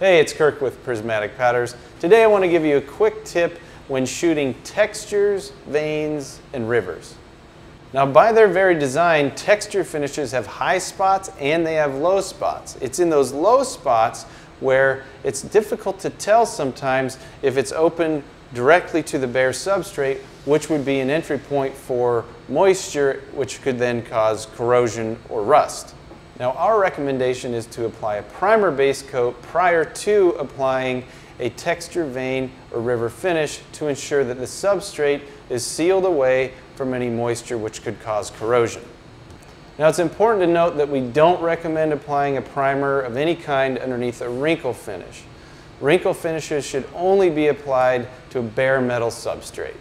Hey, it's Kirk with Prismatic Powders. Today I want to give you a quick tip when shooting textures, veins, and rivers. Now, by their very design, texture finishes have high spots and they have low spots. It's in those low spots where it's difficult to tell sometimes if it's open directly to the bare substrate, which would be an entry point for moisture, which could then cause corrosion or rust. Now, our recommendation is to apply a primer base coat prior to applying a texture, vein, or river finish to ensure that the substrate is sealed away from any moisture which could cause corrosion. Now, it's important to note that we don't recommend applying a primer of any kind underneath a wrinkle finish. Wrinkle finishes should only be applied to a bare metal substrate.